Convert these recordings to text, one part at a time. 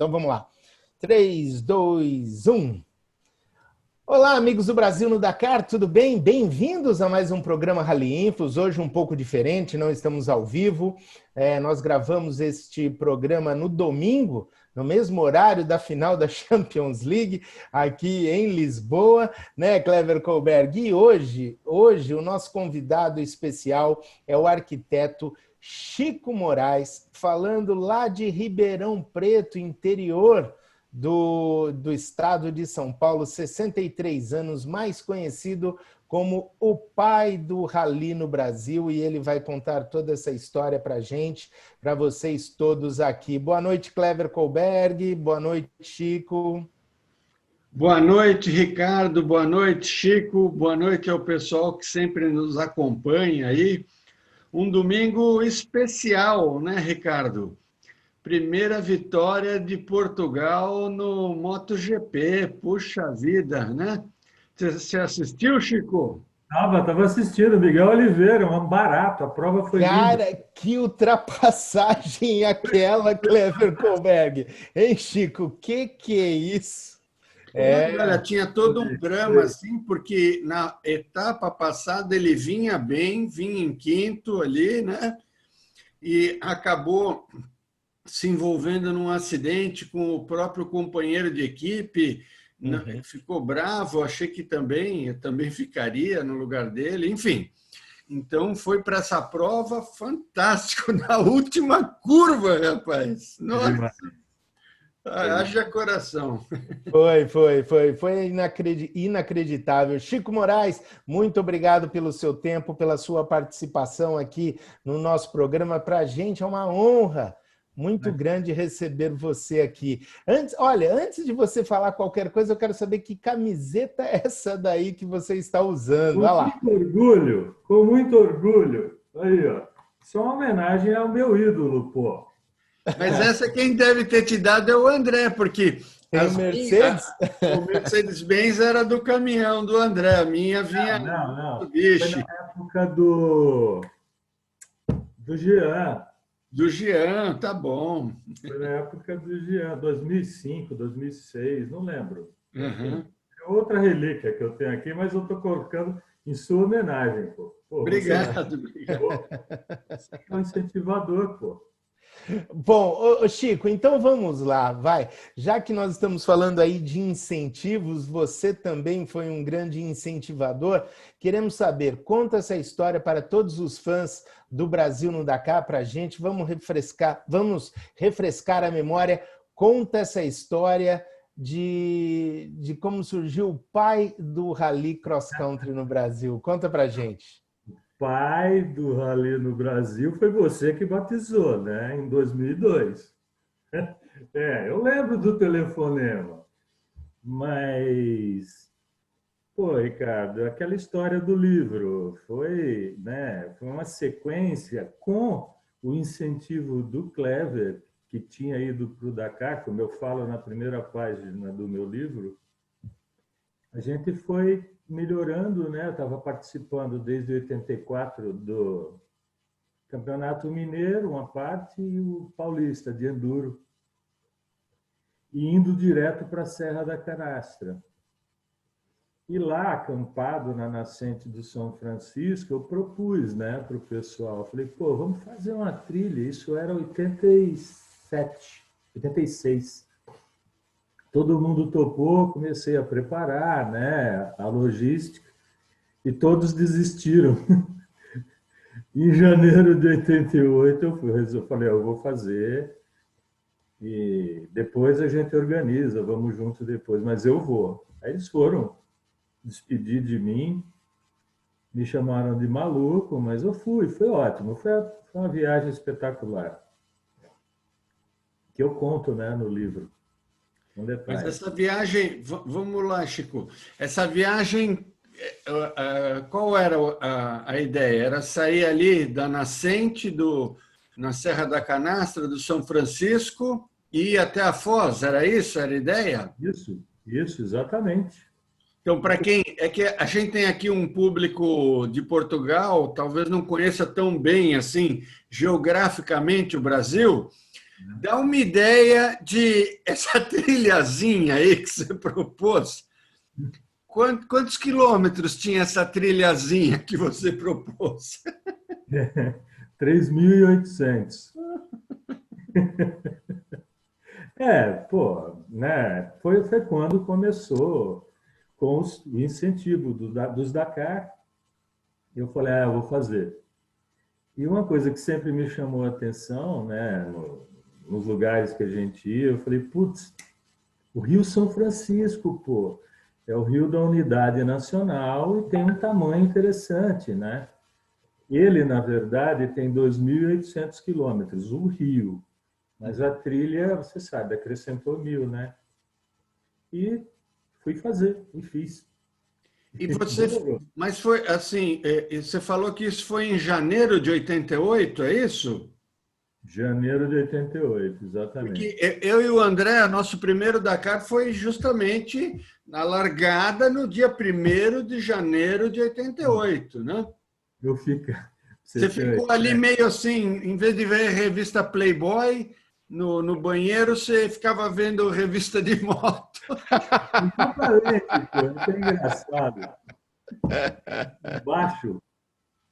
Então vamos lá. 3, 2, 1. Olá, amigos do Brasil no Dakar, tudo bem? Bem-vindos a mais um programa Rally Infos. Hoje um pouco diferente, não estamos ao vivo. Nós gravamos este programa no domingo, no mesmo horário da final da Champions League, aqui em Lisboa, né, Clever Kohlberg? E hoje o nosso convidado especial é o arquiteto Chico Moraes, falando lá de Ribeirão Preto, interior do estado de São Paulo, 63 anos, mais conhecido como o pai do rally no Brasil, e ele vai contar toda essa história para a gente, para vocês todos aqui. Boa noite, Clever Kohlberg, boa noite, Chico. Boa noite, Ricardo, boa noite, Chico, boa noite ao pessoal que sempre nos acompanha aí. Um domingo especial, né, Ricardo? Primeira vitória de Portugal no MotoGP. Puxa vida, né? Você assistiu, Chico? Estava assistindo, Miguel Oliveira, um barato, a prova foi linda. Cara, que ultrapassagem aquela, Clever Kohlberg. Hein, Chico, que é isso? Olha, tinha todo um drama, assim, porque na etapa passada ele vinha bem, vinha em quinto ali, né? E acabou se envolvendo num acidente com o próprio companheiro de equipe, ficou bravo, achei que eu também ficaria no lugar dele, enfim. Então, foi para essa prova fantástico, na última curva, rapaz. Nossa, haja coração. Foi inacreditável. Chico Moraes, muito obrigado pelo seu tempo, pela sua participação aqui no nosso programa. Para a gente é uma honra muito grande receber você aqui. Antes de você falar qualquer coisa, eu quero saber que camiseta é essa daí que você está usando. Olha lá. Com muito orgulho. Aí, ó. Isso é uma homenagem ao meu ídolo, pô. Mas essa quem deve ter te dado é o André, porque o Mercedes-Benz era do caminhão do André, a minha vinha do bicho. Foi na época do Jean. Do Jean, tá bom. Foi na época do Jean, 2005, 2006, não lembro. Uhum. É outra relíquia que eu tenho aqui, mas eu estou colocando em sua homenagem, pô. Obrigado. Você é um incentivador, pô. Bom, Chico, então vamos lá, vai. Já que nós estamos falando aí de incentivos, você também foi um grande incentivador. Queremos saber, conta essa história para todos os fãs do Brasil no Dakar para a gente. Vamos refrescar a memória. Conta essa história de como surgiu o pai do Rally Cross Country no Brasil. Conta para a gente. Pai do Rally no Brasil foi você que batizou, né? Em 2002. Eu lembro do telefonema. Mas, pô, Ricardo, aquela história do livro foi uma sequência com o incentivo do Clever, que tinha ido para o Dakar, como eu falo na primeira página do meu livro. A gente foi melhorando, né? Eu estava participando desde 84 do Campeonato Mineiro, uma parte, e o Paulista de Enduro, e indo direto para a Serra da Canastra. E lá, acampado na nascente do São Francisco, eu propus, né, para o pessoal. Eu falei, pô, vamos fazer uma trilha. Isso era 87, 86. Todo mundo topou, comecei a preparar, né, a logística, e todos desistiram. Em janeiro de 88, eu falei, eu vou fazer, e depois a gente organiza, vamos junto depois, mas eu vou. Aí eles foram despedir de mim, me chamaram de maluco, mas eu fui, foi ótimo, foi uma viagem espetacular, que eu conto, né, no livro. Mas essa viagem, vamos lá, Chico, essa viagem, qual era a ideia? Era sair ali da nascente na Serra da Canastra, do São Francisco, e ir até a Foz, era isso? Era a ideia? Isso, exatamente. Então, para quem... É que a gente tem aqui um público de Portugal, talvez não conheça tão bem, assim, geograficamente o Brasil. Dá uma ideia de essa trilhazinha aí que você propôs. Quantos quilômetros tinha essa trilhazinha que você propôs? 3.800. Pô, né? Foi quando começou com o incentivo dos Dakar. Eu falei, eu vou fazer. E uma coisa que sempre me chamou a atenção, né, nos lugares que a gente ia, eu falei, putz, o Rio São Francisco, pô, é o rio da unidade nacional e tem um tamanho interessante, né? Ele, na verdade, tem 2.800 quilômetros, o rio. Mas a trilha, você sabe, acrescentou 1.000, né? E fui fazer, e fiz. E mas foi assim, você falou que isso foi em janeiro de 88, é isso? Janeiro de 88, Porque exatamente. eu e o André, nosso primeiro Dakar foi justamente na largada no dia 1º de janeiro de 88, né? Eu fico, você Você tem, ficou ali meio assim, em vez de ver revista Playboy no banheiro, você ficava vendo revista de moto. exatamente, pô, é até engraçado. Embaixo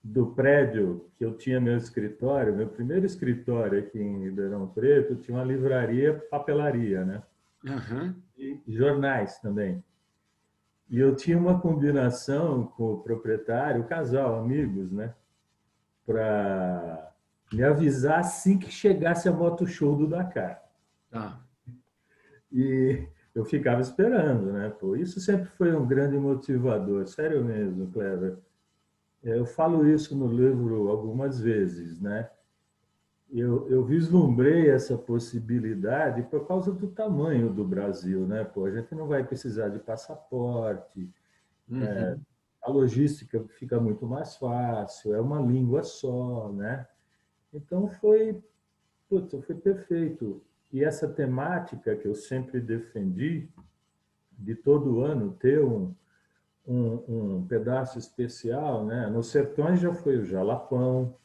do prédio que eu tinha meu escritório, meu primeiro escritório aqui em Ribeirão Preto, tinha uma livraria, papelaria, né? Uhum. E jornais também. E eu tinha uma combinação com o proprietário, o casal, amigos, né? Para me avisar assim que chegasse a moto show do Dakar. Tá. E eu ficava esperando, né? Pô, isso sempre foi um grande motivador, sério mesmo, Clever. Eu falo isso no livro algumas vezes, né? Eu vislumbrei essa possibilidade por causa do tamanho do Brasil, né? Pô, a gente não vai precisar de passaporte, Uhum. a logística fica muito mais fácil, é uma língua só, né? Então foi perfeito. E essa temática que eu sempre defendi, de todo ano ter um pedaço especial, né? Nos sertões já foi o Jalapão,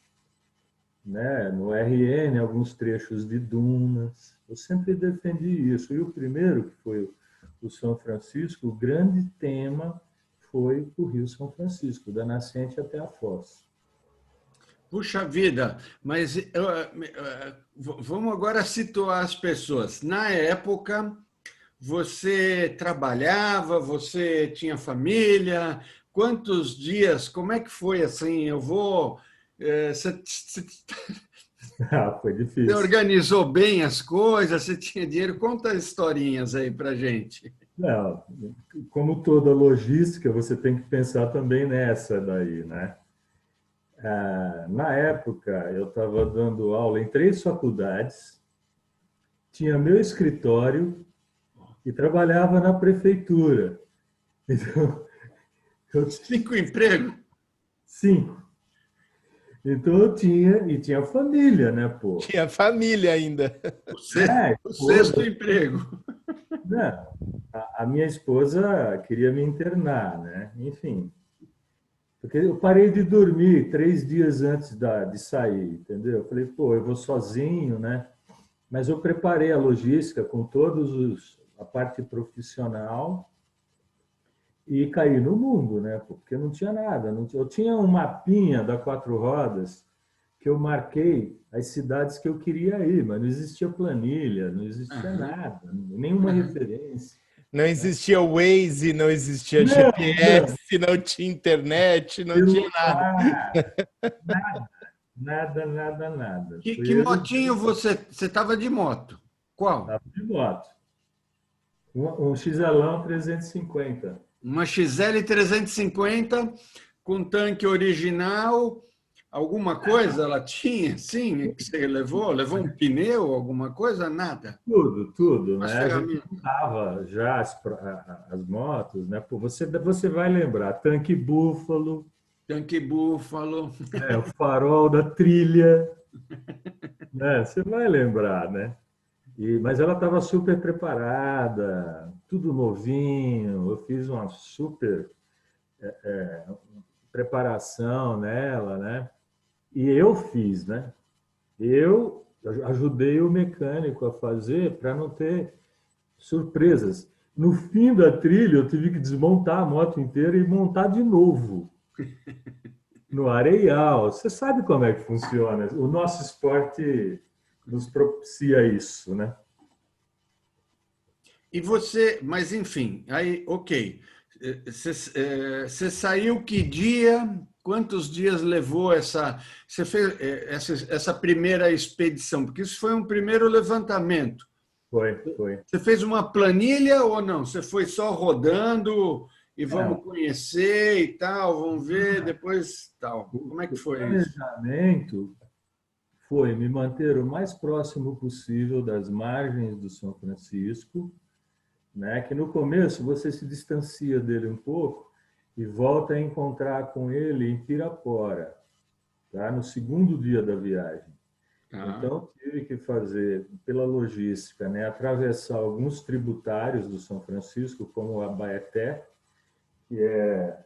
né? No RN, alguns trechos de dunas. Eu sempre defendi isso. E o primeiro, que foi o São Francisco, o grande tema foi o Rio São Francisco, da nascente até a foz. Puxa vida, mas vamos agora situar as pessoas. Na época, você trabalhava, você tinha família? Quantos dias? Como é que foi assim? Eu vou. Você Foi difícil. organizou bem as coisas? Você tinha dinheiro? Conta historinhas aí para gente. Não, como toda logística, você tem que pensar também nessa daí, né? Na época, eu estava dando aula em 3 faculdades, tinha meu escritório e trabalhava na prefeitura. Então, eu 5 empregos? 5. Então tinha família, né, pô? Tinha família ainda. O sexto Esposa, emprego. né? A minha esposa queria me internar, né? Enfim, porque eu parei de dormir 3 dias antes de sair, entendeu? Eu falei, pô, eu vou sozinho, né? Mas eu preparei a logística com a parte profissional e caí no mundo, né? Porque não tinha nada. Eu tinha um mapinha da 4 rodas que eu marquei as cidades que eu queria ir, mas não existia planilha, não existia Aham, nada, nenhuma aham. referência. Não existia Waze, não existia Não, GPS, não, não tinha internet, não tinha nada. celular, nada, nada, nada. Que Foi eu e motinho Deus. você estava de moto? Qual? Estava de moto. Um XLão 350. Uma XL 350 com tanque original. Alguma coisa ela tinha, sim, que você levou? Levou um pneu, alguma coisa? Nada. Tudo, As né? A gente ferramentas. montava já as motos, né? Pô, você vai lembrar, tanque búfalo, Tanque búfalo. né? O farol da trilha, né? Você vai lembrar, né? Mas ela estava super preparada, tudo novinho. Eu fiz uma super preparação nela, né? E eu fiz, né? Eu ajudei o mecânico a fazer para não ter surpresas. No fim da trilha, eu tive que desmontar a moto inteira e montar de novo no areial. Você sabe como é que funciona? O nosso esporte nos propicia isso, né? E você, mas enfim, aí, ok. Você saiu que dia? Quantos dias levou você fez essa primeira expedição? Porque isso foi um primeiro levantamento. Foi. Você fez uma planilha ou não? Você foi só rodando e vamos Não. conhecer e tal, vamos ver depois tal. Como é que O foi isso? planejamento foi me manter o mais próximo possível das margens do São Francisco, né? Que no começo você se distancia dele um pouco e volta a encontrar com ele em Pirapora, tá? No segundo dia da viagem. Então, tive que fazer, pela logística, né, atravessar alguns tributários do São Francisco, como o Abaeté, que é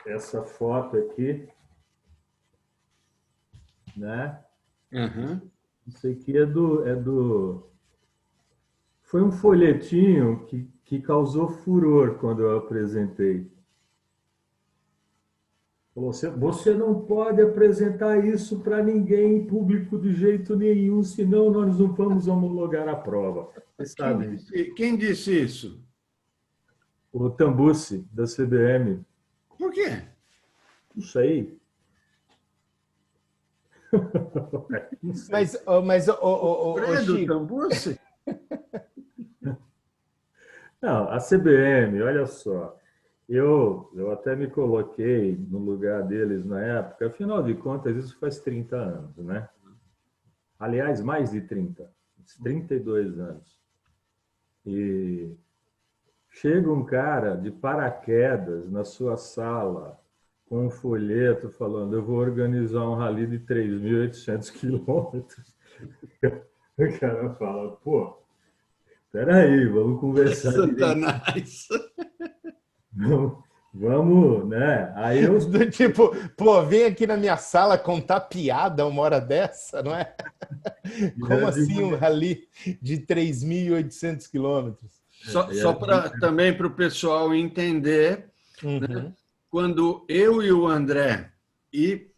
essa foto aqui, né? Uhum. Isso aqui foi um folhetinho que causou furor quando eu apresentei. Você não pode apresentar isso para ninguém em público de jeito nenhum, senão nós não vamos homologar a prova. Você sabe isso. Quem disse isso? O Tambucci, da CBM. Por quê? Não sei. Fredo Chico, Tambucci? Não, a CBM, olha só. Eu até me coloquei no lugar deles na época, afinal de contas, isso faz 30 anos, né? Aliás, mais de 30, 32 anos. E chega um cara de paraquedas na sua sala com um folheto falando: eu vou organizar um rally de 3.800 quilômetros. O cara fala: pô, peraí, vamos conversar Satanás. Vamos, né? Aí eu... do tipo, pô, vem aqui na minha sala contar piada uma hora dessa, não é? Como assim um rally de 3.800 quilômetros? Só também para o pessoal entender, né? Quando eu e o André, e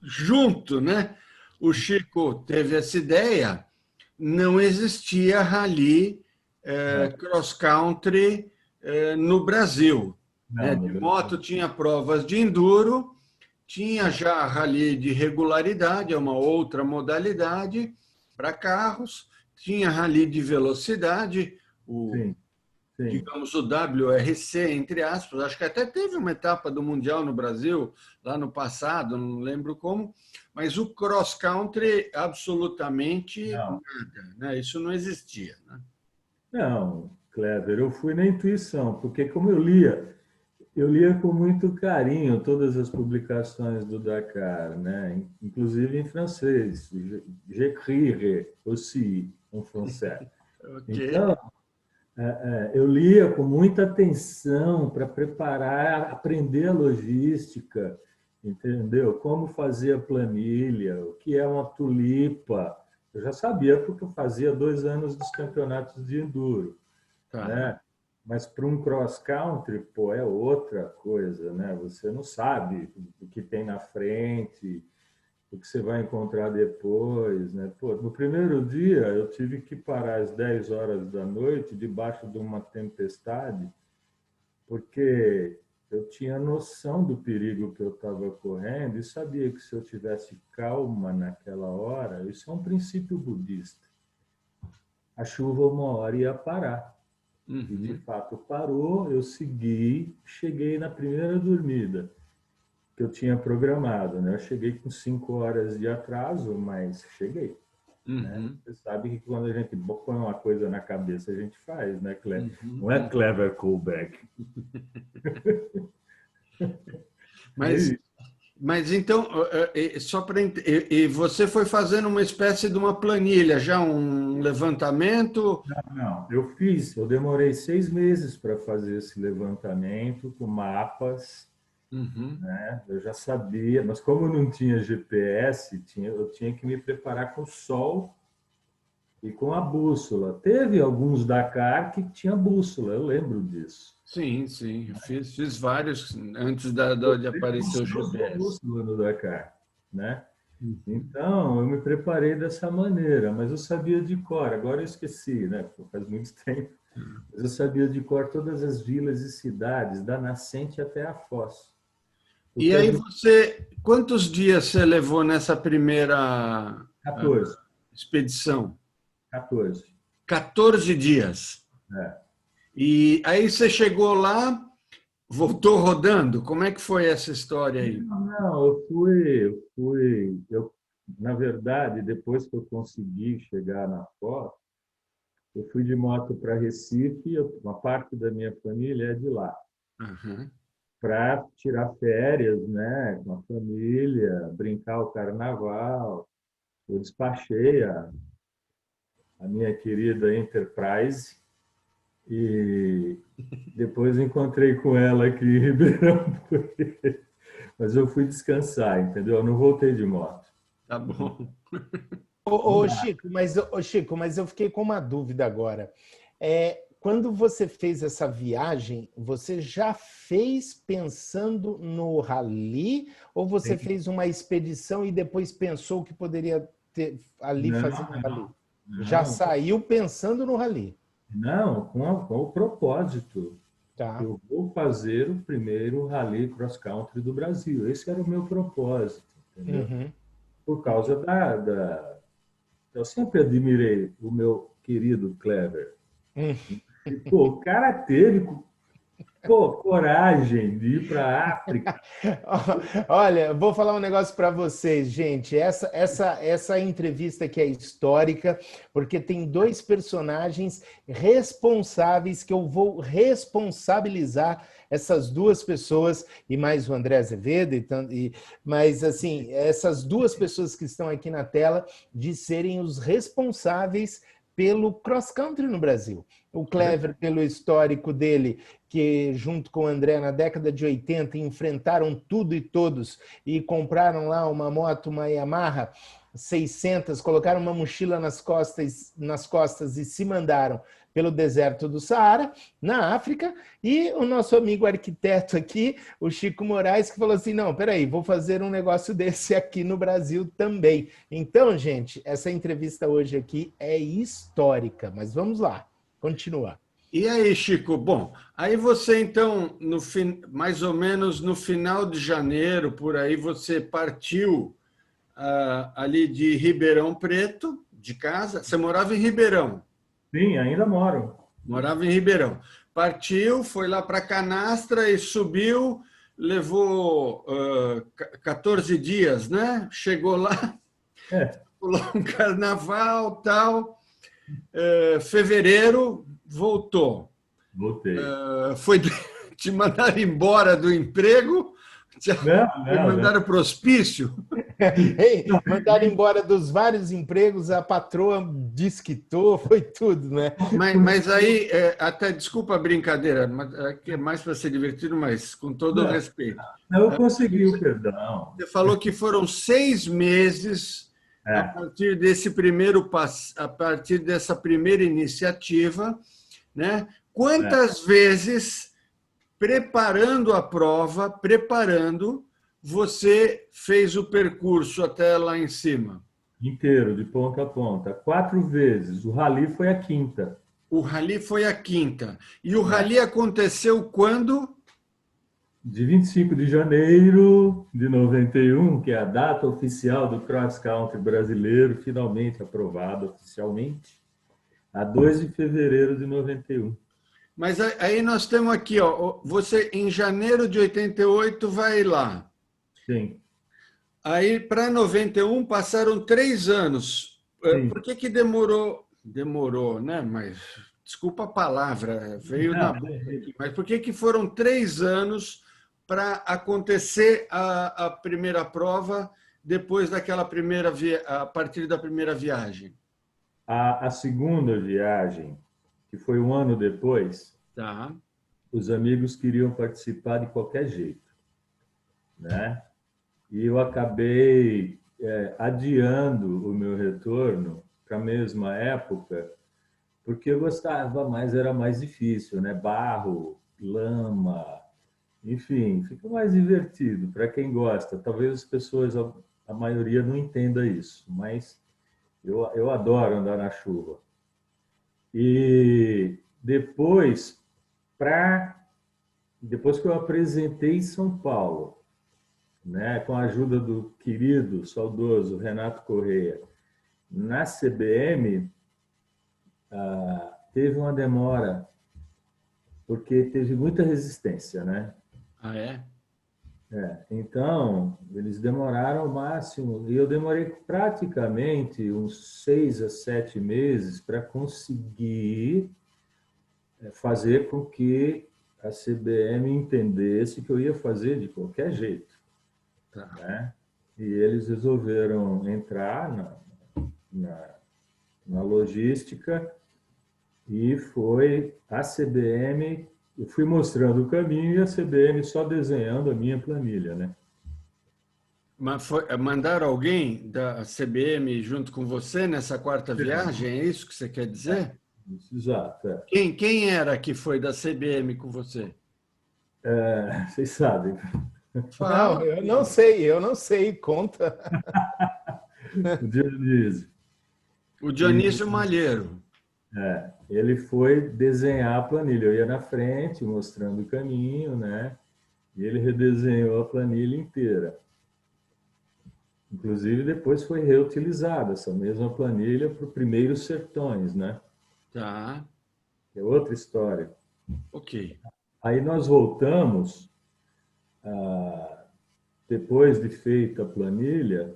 junto, né, o Chico teve essa ideia, não existia rally cross-country no Brasil. Não, De moto tinha provas de enduro, tinha já rally de regularidade, é uma outra modalidade para carros, tinha rally de velocidade, sim. digamos o WRC, entre aspas, acho que até teve uma etapa do Mundial no Brasil, lá no passado, não lembro como, mas o cross-country absolutamente Não. nada, né? Isso não existia. Né? Não, Kleber, eu fui na intuição, porque como eu lia com muito carinho todas as publicações do Dakar, né? Inclusive em francês, j'écrirai aussi en français. Okay. Então, eu lia com muita atenção para preparar, aprender a logística, entendeu? Como fazer a planilha, o que é uma tulipa. Eu já sabia porque eu fazia 2 anos dos campeonatos de enduro, né? Mas para um cross-country, pô, é outra coisa, né? Você não sabe o que tem na frente, o que você vai encontrar depois, né? Pô, no primeiro dia, eu tive que parar às 10 horas da noite, debaixo de uma tempestade, porque eu tinha noção do perigo que eu estava correndo e sabia que se eu tivesse calma naquela hora, isso é um princípio budista. A chuva uma hora ia parar. E, de fato, parou, eu segui, cheguei na primeira dormida que eu tinha programado, né? Eu cheguei com 5 horas de atraso, mas cheguei. Né? Você sabe que quando a gente põe uma coisa na cabeça, a gente faz, né, Clever? Não é clever callback. Mas então, só para e você foi fazendo uma espécie de uma planilha, já um levantamento? Não, eu demorei 6 meses para fazer esse levantamento com mapas, Uhum. né? Eu já sabia, mas como não tinha GPS, eu tinha que me preparar com o sol e com a bússola. Teve alguns Dakar que tinha bússola, eu lembro disso. Sim, sim. Eu fiz vários antes de Você aparecer o buscou sua GPS. bússola no Dakar, né? Uhum. Então, eu me preparei dessa maneira, mas eu sabia de cor. Agora eu esqueci, né? Faz muito tempo. Mas eu sabia de cor todas as vilas e cidades, da nascente até a foz. E Porque aí quantos dias você levou nessa primeira 14, expedição? 14. 14 dias. É. E aí você chegou lá, voltou rodando. Como é que foi essa história aí? Não, na verdade, depois que eu consegui chegar na foz, eu fui de moto para Recife, uma parte da minha família é de lá, Uhum. para tirar férias, né, com a família, brincar o carnaval. Eu despachei a minha querida Enterprise e depois encontrei com ela aqui em Ribeirão, mas eu fui descansar, entendeu? Eu não voltei de moto. Tá bom. Não Ô, dá. Chico, mas eu fiquei com uma dúvida agora. Quando você fez essa viagem, você já fez pensando no rally ou você fez uma expedição e depois pensou que poderia ter ali Não, fazendo rally? Já não, saiu pensando no rally, não, com o propósito. tá? Eu vou fazer o primeiro rally cross country do Brasil. Esse era o meu propósito, entendeu? Uhum. Por causa eu sempre admirei o meu querido Kleber. Hum. E, pô, o cara teve, pô, coragem de ir para a África. Olha, vou falar um negócio para vocês, gente. Essa entrevista aqui é histórica, porque tem dois personagens responsáveis que eu vou responsabilizar essas duas pessoas e mais o André Azevedo mas assim, essas duas pessoas que estão aqui na tela de serem os responsáveis pelo cross country no Brasil. O Clever pelo histórico dele, que junto com o André na década de 80 enfrentaram tudo e todos e compraram lá uma moto, uma Yamaha 600, colocaram uma mochila nas costas e se mandaram pelo deserto do Saara, na África, e o nosso amigo arquiteto aqui, o Chico Moraes, que falou assim, não, peraí, vou fazer um negócio desse aqui no Brasil também. Então, gente, essa entrevista hoje aqui é histórica, mas vamos lá, continua. E aí, Chico? Bom, aí você então, mais ou menos no final de janeiro, por aí, você partiu ali de Ribeirão Preto, de casa. Você morava em Ribeirão? Sim, ainda moro. Morava em Ribeirão. Partiu, foi lá para Canastra e subiu, levou 14 dias, né? Chegou lá, É, pulou um carnaval, tal. Fevereiro, voltou. voltei. Foi te mandaram embora do emprego, te Não, não, não. mandaram para o hospício. Ei, mandaram embora dos vários empregos, a patroa desquitou, foi tudo, né? Mas aí, até desculpa a brincadeira, mas é mais para ser divertido, mas com todo o Não, respeito. eu consegui o perdão. Você falou que foram 6 meses a É, partir desse a partir dessa primeira iniciativa, né? é, Quantas vezes preparando, você fez o percurso até lá em cima? inteiro, de ponta a ponta. 4 vezes. O rally foi a quinta. O rally foi a quinta. E o É. rally aconteceu quando? De 25 de janeiro de 91, que é a data oficial do cross country brasileiro, finalmente aprovada oficialmente, a 2 de fevereiro de 91. Mas aí nós temos aqui, ó, você em janeiro de 88 vai lá. Sim, Aí para 91 passaram 3 anos. sim. Por que demorou? Demorou, né? Mas desculpa a palavra, veio na Não, boca aqui. Mas por que foram 3 anos para acontecer a primeira prova depois daquela a partir da primeira viagem? a segunda viagem, que foi um ano depois, Tá. os amigos queriam participar de qualquer jeito. né? E eu acabei adiando o meu retorno para a mesma época, porque eu gostava, mas era mais difícil, né? Barro, lama, enfim, fica mais divertido para quem gosta. Talvez as pessoas, a maioria não entenda isso, mas eu adoro andar na chuva. E depois que eu apresentei em São Paulo, né, com a ajuda do querido, saudoso Renato Correia, na CBM, teve uma demora, porque teve muita resistência, né? Ah, é? Então, eles demoraram ao máximo, e eu demorei praticamente uns 6 a 7 meses para conseguir fazer com que a CBM entendesse que eu ia fazer de qualquer jeito, Tá. né? E eles resolveram entrar na logística e foi a CBM, eu fui mostrando o caminho e a CBM só desenhando a minha planilha, né? Mas mandaram alguém da CBM junto com você nessa quarta viagem? É isso que você quer dizer? Isso, exato. Quem era que foi da CBM com você? Vocês sabem. Não, Fala. eu não sei, conta. O Dionísio. O Dionísio Malheiro. Ele foi desenhar a planilha. Eu ia na frente, mostrando o caminho, né? E ele redesenhou a planilha inteira. Inclusive, depois foi reutilizada essa mesma planilha para o primeiro Sertões, né? Tá, É outra história. ok. Aí nós voltamos, depois de feita a planilha,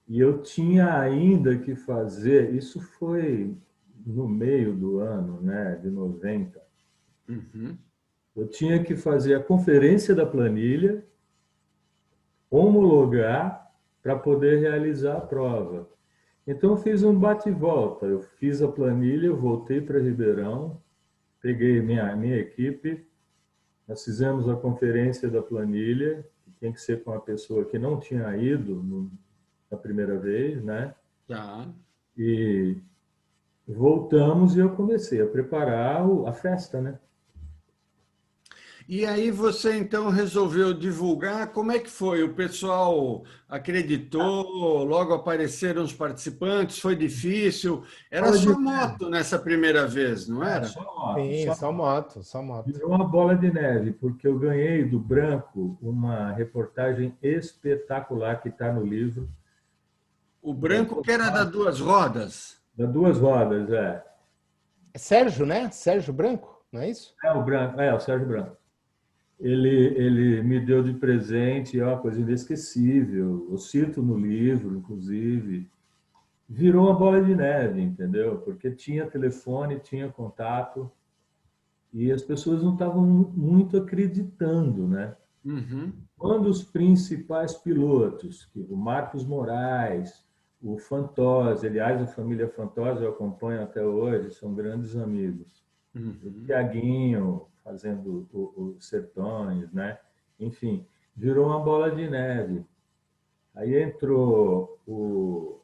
e eu tinha ainda que fazer, isso foi no meio do ano, né, de 90, Uhum. eu tinha que fazer a conferência da planilha, homologar para poder realizar a prova. Então eu fiz um bate e volta, eu fiz a planilha, eu voltei para Ribeirão, peguei minha equipe, nós fizemos a conferência da planilha, que tem que ser com a pessoa que não tinha ido na primeira vez, né? Tá. E voltamos e eu comecei a preparar a festa, né? E aí você então resolveu divulgar. Como é que foi? O pessoal acreditou? Logo apareceram os participantes? Foi difícil? Era Bola de só moto nessa primeira vez, não era? só moto, Sim, só só moto, só moto. virou uma bola de neve, porque eu ganhei do Branco uma reportagem espetacular que está no livro, O branco que era das duas rodas. das duas rodas, É Sérgio, né? Sérgio Branco, não é isso? o Branco, o Sérgio Branco. Ele me deu de presente, é uma coisa inesquecível. Eu cito no livro, inclusive. Virou uma bola de neve, entendeu? Porque tinha telefone, tinha contato e as pessoas não estavam muito acreditando, né? Uhum. Quando os principais pilotos, o Marcos Moraes, o Fantozzi, aliás, a família Fantozzi eu acompanho até hoje, são grandes amigos. O Uhum. Tiaguinho fazendo os Sertões, né? Enfim, virou uma bola de neve. Aí entrou o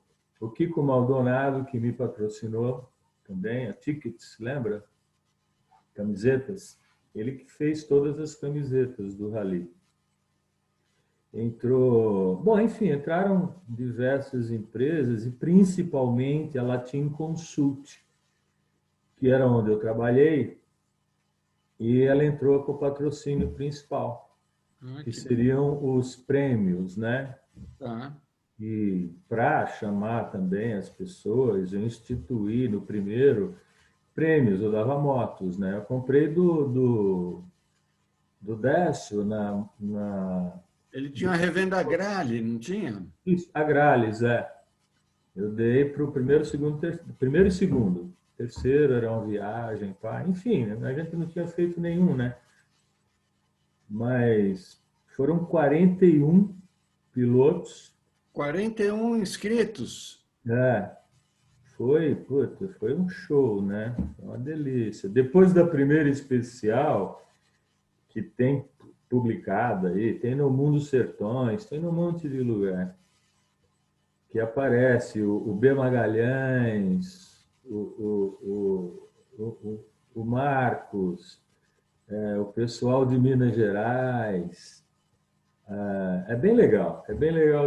Kiko Maldonado, que me patrocinou também, a Tickets, lembra? Camisetas. Ele que fez todas as camisetas do Rally. Entrou, bom, enfim, entraram diversas empresas e principalmente a Latin Consult, que era onde eu trabalhei, e ela entrou com o patrocínio principal, Ah, que que bom. seriam os prêmios, né? Tá. E para chamar também as pessoas, eu instituí no primeiro prêmios, eu dava motos, né? Eu comprei do Décio Ele tinha uma revenda Grale, não tinha? Agrales, Eu dei para o primeiro, segundo, primeiro e segundo. Terceiro era uma viagem, pá. Enfim, né? A gente não tinha feito nenhum, né? Mas foram 41 pilotos. 41 inscritos. É, foi um show, né? Foi uma delícia. Depois da primeira especial, que tem publicada aí, tem no Mundo Sertões, tem num monte de lugar, que aparece o B. Magalhães, o Marcos, o pessoal de Minas Gerais. É bem legal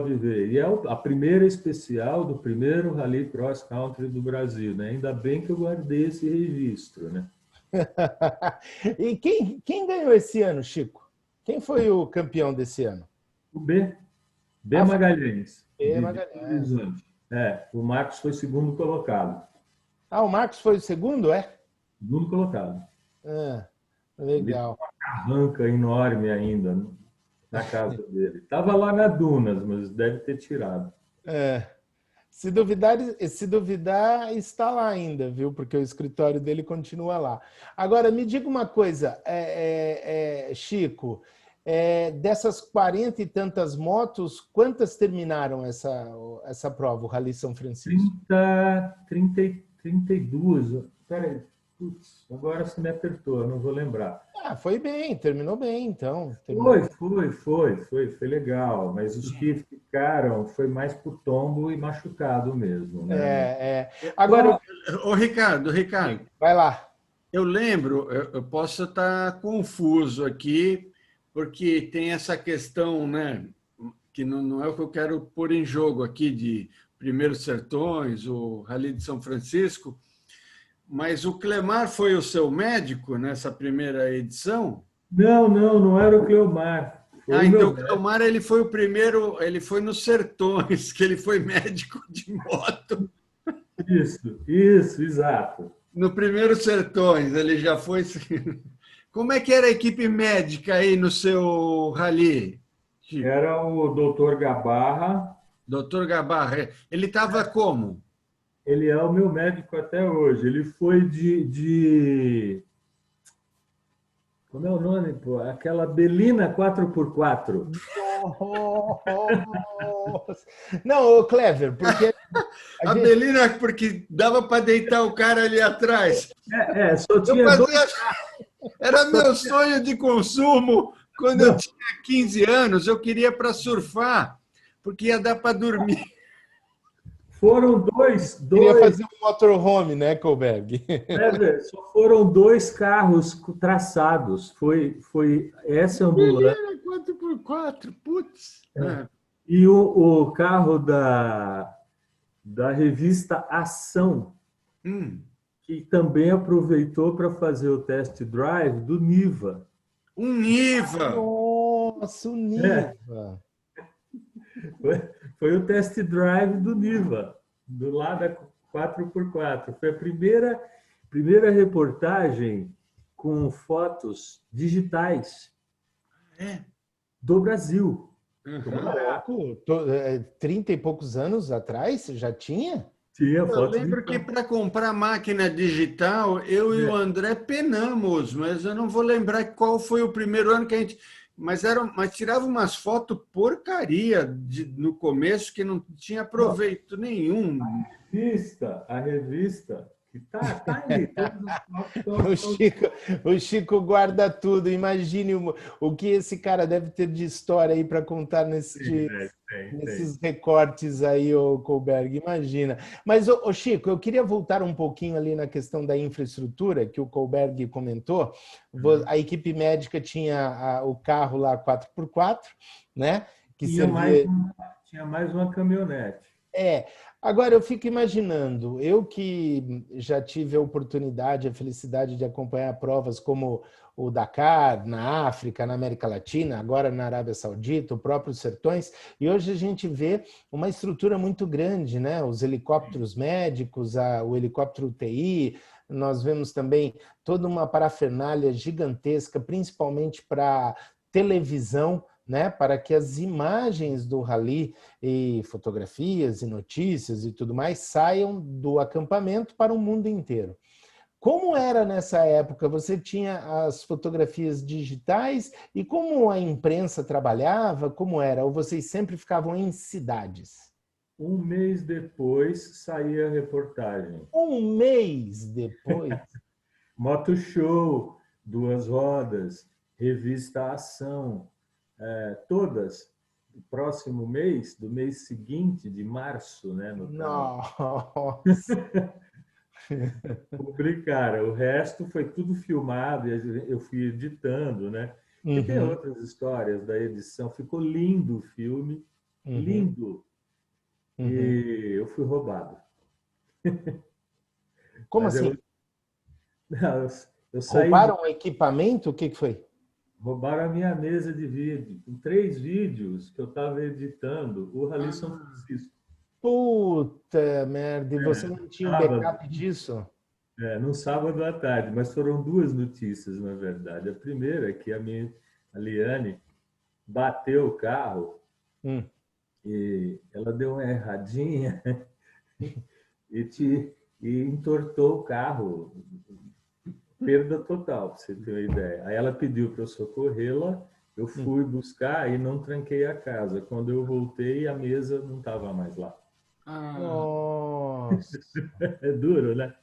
de ver. E é a primeira especial do primeiro Rally Cross Country do Brasil, né? Ainda bem que eu guardei esse registro, né? E quem ganhou esse ano, Chico? Quem foi o campeão desse ano? O B. B. Ah, foi Magalhães, o de Belo Magalhães. Horizonte. O Marcos foi segundo colocado. Ah, o Marcos foi o segundo, é? Segundo colocado. Ah, Ele tem legal. uma carranca enorme ainda na casa dele. Estava lá na Dunas, mas deve ter tirado. É. Se duvidar, está lá ainda, viu? Porque o escritório dele continua lá. Agora, me diga uma coisa, Chico, dessas 40 e tantas motos, quantas terminaram essa prova, o Rally São Francisco? 32. Peraí, putz, agora você me apertou, eu não vou lembrar. Ah, foi bem, terminou bem, então. Foi legal, mas os que ficaram foi mais por tombo e machucado mesmo, né? Agora, Ô, Ricardo, vai lá. eu lembro, eu posso estar confuso aqui, porque tem essa questão, né, que não é o que eu quero pôr em jogo aqui, de Primeiros Sertões, o Rally de São Francisco, mas o Clemar foi o seu médico nessa primeira edição? Não era o Cleomar. Foi o Então meu o médico. Clemar ele foi o primeiro, ele foi nos Sertões, que ele foi médico de moto. Isso, exato. No primeiro Sertões, ele já foi. Como é que era a equipe médica aí no seu rally, Chico? Era o doutor Gabarra. Doutor Gabarra, ele estava como? Ele é o meu médico até hoje. Ele foi como é o nome, pô? Aquela Belina 4x4. Nossa. Não, Clever, porque A gente... Belina, porque dava para deitar o cara ali atrás. Só tinha Era meu sonho de consumo quando eu tinha 15 anos. Eu queria para surfar, porque ia dar para dormir. Foram dois. Queria fazer um motorhome, né, Kohlberg? Só foram 2 carros traçados. Foi essa ambulância. 4x4, putz. E o carro da revista Ação, que também aproveitou para fazer o test drive do Niva. Um Niva! Nossa, o Niva! Foi o test drive do Niva, do lado da 4x4. Foi a primeira reportagem com fotos digitais do Brasil. Caraca, 30 e poucos anos atrás já tinha? Tinha Eu fotos lembro que para comprar máquina digital, eu e o André penamos, mas eu não vou lembrar qual foi o primeiro ano que a gente. Mas tirava umas fotos porcaria no começo que não tinha proveito nenhum. A revista que tá aí. O Chico guarda tudo. Imagine o que esse cara deve ter de história aí para contar nesses recortes aí, o Kohlberg. Imagina. Mas, ô Chico, eu queria voltar um pouquinho ali na questão da infraestrutura que o Kohlberg comentou. A equipe médica tinha o carro lá 4x4, né? Que tinha mais uma caminhonete. Agora eu fico imaginando, eu que já tive a oportunidade, a felicidade de acompanhar provas como o Dakar, na África, na América Latina, agora na Arábia Saudita, o próprio Sertões, e hoje a gente vê uma estrutura muito grande, né? Os helicópteros médicos, o helicóptero UTI, nós vemos também toda uma parafernália gigantesca, principalmente para televisão, né, para que as imagens do rally e fotografias e notícias e tudo mais saiam do acampamento para o mundo inteiro. Como era nessa época? Você tinha as fotografias digitais e como a imprensa trabalhava? Como era? Ou vocês sempre ficavam em cidades? Um mês depois saía a reportagem. Um mês depois? Moto show, 2 rodas, revista Ação, todas, do próximo mês, do mês seguinte, de março, né? No Nossa! publicaram. O resto foi tudo filmado e eu fui editando, né? E tem Uhum, outras histórias da edição. Ficou lindo o filme, uhum, lindo. uhum. E eu fui roubado. Como Mas assim? eu saí, Roubaram o equipamento? O que que foi? roubaram a minha mesa de vídeo, com 3 vídeos que eu estava editando, o Rally São Ah, Francisco. Puta merda, e você É, não tinha um sábado, backup disso? no sábado à tarde, mas foram 2 notícias, na verdade. A primeira é que a Liane bateu o carro Hum. e ela deu uma erradinha e, te, e entortou o carro. Perda total, para você ter uma ideia. Aí ela pediu para eu socorrê-la, eu Hum. fui buscar e não tranquei a casa. Quando eu voltei, a mesa não estava mais lá. ah, Nossa, É duro, né?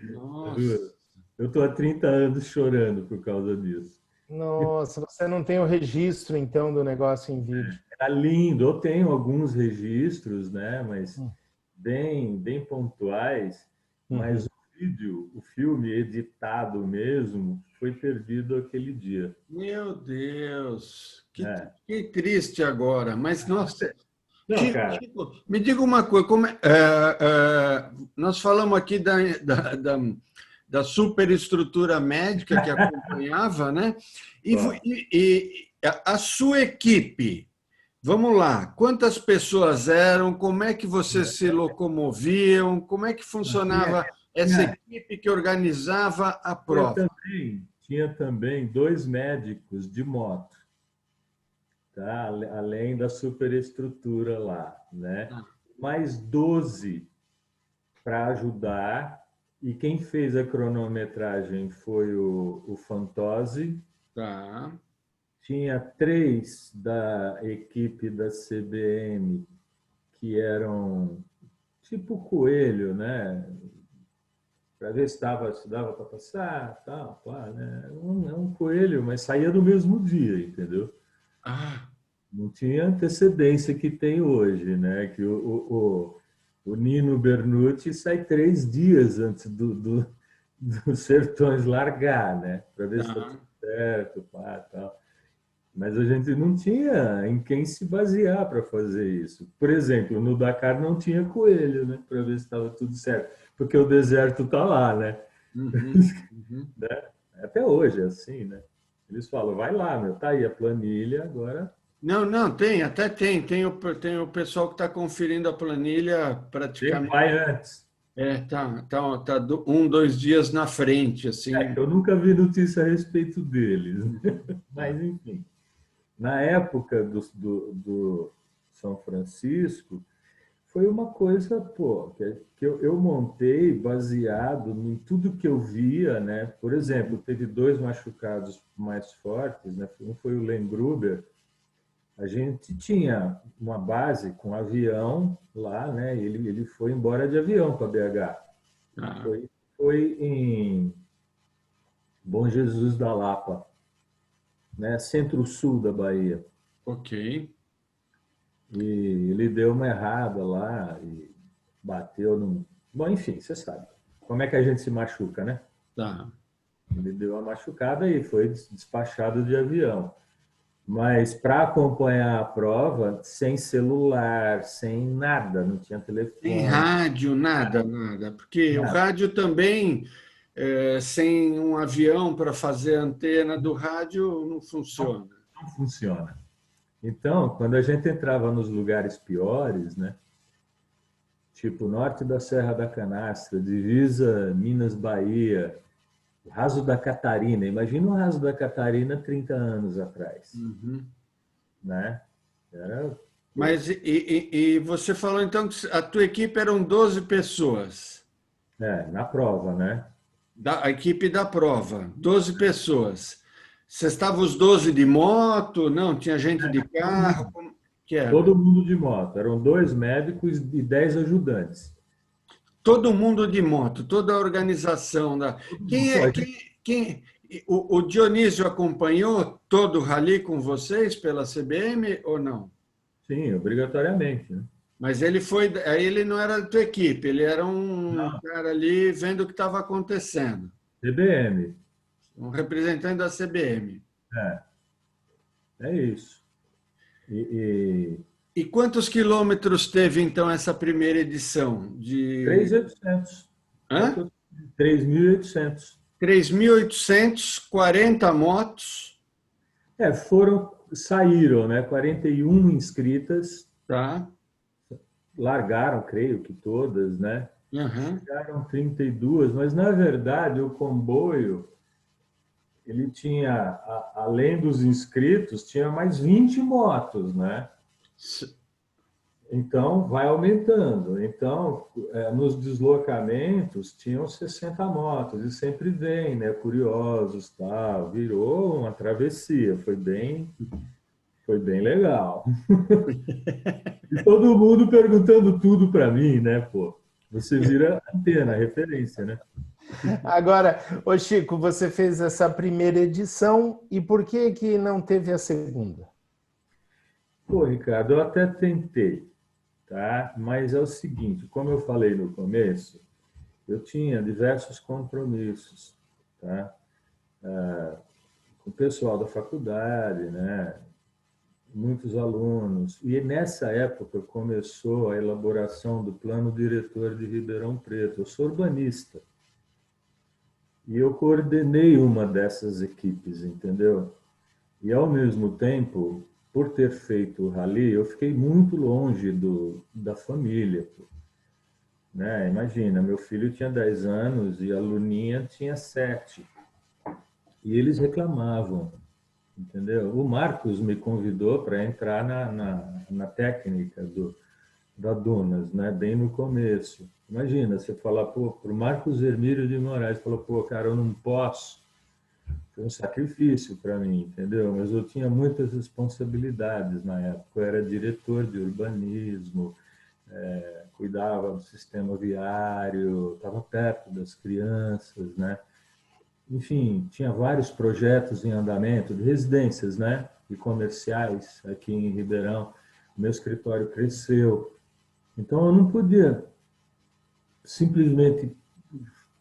É nossa. duro. Eu estou há 30 anos chorando por causa disso. nossa, você não tem o registro então do negócio em vídeo. Era lindo. Eu tenho alguns registros, né? Mas Hum. bem pontuais. Mas Uhum. o vídeo, o filme editado mesmo, foi perdido aquele dia. Meu Deus, É. que triste agora. Mas, nossa, Não, cara, Chico, me diga uma coisa, nós falamos aqui da superestrutura médica que acompanhava, né? E, vo- ó, e a sua equipe, vamos lá, quantas pessoas eram? Como é que vocês se locomoviam? Como é que tinha, funcionava essa tinha equipe que organizava a Tinha prova? também, tinha também 2 médicos de moto, tá? Além da superestrutura lá, né? Mais 12 para ajudar. E quem fez a cronometragem foi o Fantozzi. Tá. Tinha 3 da equipe da CBM que eram tipo coelho, né? Para ver se dava para passar, tal, pá, né? É um coelho, mas saía no mesmo dia, entendeu? Ah, Não tinha antecedência que tem hoje, né? Que o Nino Bernucci sai 3 dias antes do Sertões largar, né? Para ver se está tudo tá. certo, pá, tal. Mas a gente não tinha em quem se basear para fazer isso. Por exemplo, no Dakar não tinha coelho, né? Para ver se estava tudo certo, porque o deserto está lá, né? Uhum, uhum. Até hoje é assim, né? Eles falam, vai lá, meu, tá aí a planilha, agora Não, não, tem, até tem. Tem o pessoal que está conferindo a planilha praticamente. vai antes. Tá 1, 2 dias na frente, assim. Eu nunca vi notícia a respeito deles. Mas, enfim, na época do São Francisco, foi uma coisa, pô, que eu montei baseado em tudo que eu via, né? Por exemplo, teve 2 machucados mais fortes, né? Um foi o Len Gruber. A gente tinha uma base com avião lá, né? Ele foi embora de avião para BH. Ah, Foi em Bom Jesus da Lapa, né? Centro-sul da Bahia. ok. E ele deu uma errada lá e bateu num. Bom, enfim, você sabe. Como é que a gente se machuca, né? Tá. Ele deu uma machucada e foi despachado de avião. Mas para acompanhar a prova, sem celular, sem nada, não tinha Tem telefone, rádio, nada, nada. Porque o nada, rádio também, sem um avião para fazer a antena do rádio, não não, funciona. não funciona. Então, quando a gente entrava nos lugares piores, né? Tipo norte da Serra da Canastra, divisa Minas-Bahia, o Raso da Catarina. Imagina o Raso da Catarina 30 anos atrás, Uhum. né? Era, pô, Mas e você falou então que a tua equipe eram 12 pessoas. na prova, né? A equipe da prova, 12 pessoas. Você estava os 12 de moto? Não, tinha gente de Todo carro? mundo, Como que era? todo mundo de moto. Eram 2 médicos e 10 ajudantes. Todo mundo de moto, toda a organização da. Todo mundo. Quem Pô, é a gente quem O Dionísio acompanhou todo o rally com vocês pela CBM ou não? Sim, obrigatoriamente, né? Mas ele não era da tua equipe, ele era um Não, cara ali vendo o que estava acontecendo, CBM. um representante da CBM. É, é isso. E E quantos quilômetros teve, então, essa primeira edição? 3.800. É o que Hã? eu... 3.800. 3.840 motos, Saíram, né? 41 inscritas, tá? largaram, creio que todas, né? Uhum. Chegaram 32, mas na verdade o comboio, ele tinha, além dos inscritos, tinha mais 20 motos, né? Então, vai aumentando. Então, nos deslocamentos, tinham 60 motos, e sempre vem, né? Curiosos, tal. Virou uma travessia, foi bem legal. E todo mundo perguntando tudo para mim, né, pô? Você vira antena, referência, né? Agora, ô Chico, você fez essa primeira edição e por que que não teve a segunda? Pô, Ricardo, eu até tentei, tá? Mas é o seguinte, como eu falei no começo, eu tinha diversos compromissos, tá? Com o pessoal da faculdade, né? Muitos alunos. E nessa época começou a elaboração do plano diretor de Ribeirão Preto. Eu sou urbanista e eu coordenei uma dessas equipes, entendeu? E ao mesmo tempo, por ter feito o rally, eu fiquei muito longe da família, né? Imagina, meu filho tinha 10 anos e a Luninha tinha 7. E eles reclamavam, entendeu? O Marcos me convidou para entrar na técnica da Dunas, né? Bem no começo. Imagina, você falar, pô, para o Marcos Hermílio de Moraes, falou, pô, cara, eu não posso. Foi um sacrifício para mim, entendeu? Mas eu tinha muitas responsabilidades na época. Eu era diretor de urbanismo, cuidava do sistema viário, estava perto das crianças, né? Enfim, tinha vários projetos em andamento de residências, né? E comerciais aqui em Ribeirão. Meu escritório cresceu. Então, eu não podia simplesmente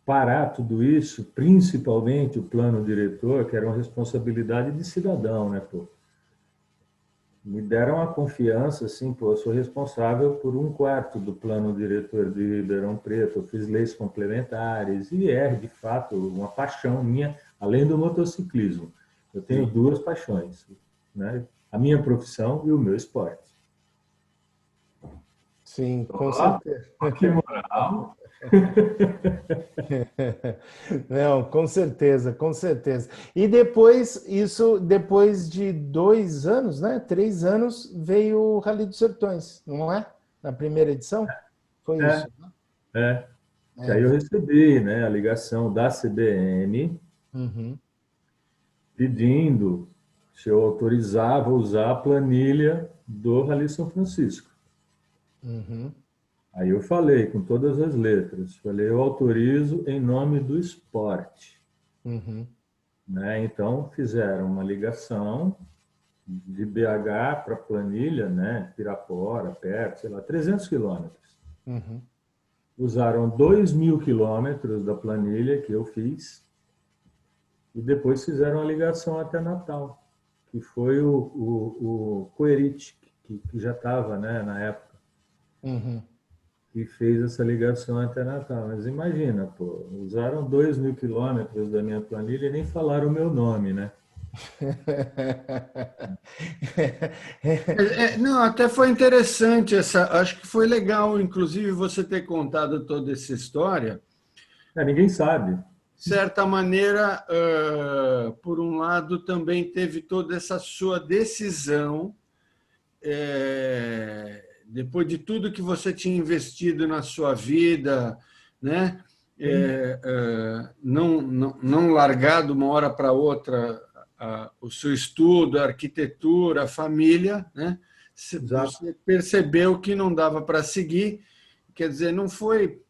parar tudo isso, principalmente o plano diretor, que era uma responsabilidade de cidadão, né, pô? Me deram a confiança, assim, pô, eu sou responsável por 1/4 do plano diretor de Ribeirão Preto, eu fiz leis complementares, e de fato, uma paixão minha, além do motociclismo. Eu tenho duas paixões, né? A minha profissão e o meu esporte. Sim, com certeza. Que moral! Não, com certeza, com certeza. E depois, depois de 2 anos, né? 3 anos, veio o Rally dos Sertões, não é? Na primeira edição? Foi É, isso, né? é. Que aí eu recebi, né, a ligação da CBM Uhum, pedindo se eu autorizava usar a planilha do Rally São Francisco. uhum, Aí eu falei com todas as letras, falei, eu autorizo em nome do esporte. uhum, Né? Então fizeram uma ligação de BH para planilha, né? Pirapora, perto, sei lá, 300 quilômetros. uhum. Usaram 2.000 quilômetros da planilha que eu fiz e depois fizeram a ligação até Natal, que foi o Coerite, que já estava, né, na época, Uhum. que fez essa ligação até Natal. Mas imagina, pô, usaram 2.000 quilômetros da minha planilha e nem falaram o meu nome, né? Não, até foi interessante essa. Acho que foi legal, inclusive, você ter contado toda essa história. Ninguém sabe. De certa maneira, por um lado, também teve toda essa sua decisão, depois de tudo que você tinha investido na sua vida, né? Não largar de uma hora para outra o seu estudo, a arquitetura, a família, né? Exato. Você percebeu que não dava para seguir, quer dizer, não foi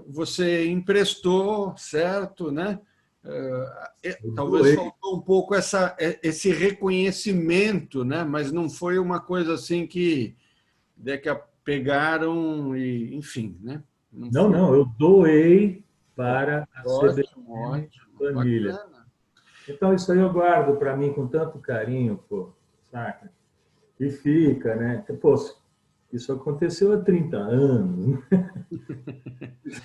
você emprestou, certo, né? Talvez faltou um pouco esse reconhecimento, né? Mas não foi uma coisa assim que pegaram e, enfim, né? Não, eu doei para a Ótimo, CBN ótimo, Família. bacana. Então, isso aí eu guardo para mim com tanto carinho, pô, saca? E fica, né? Pô, isso aconteceu há 30 anos.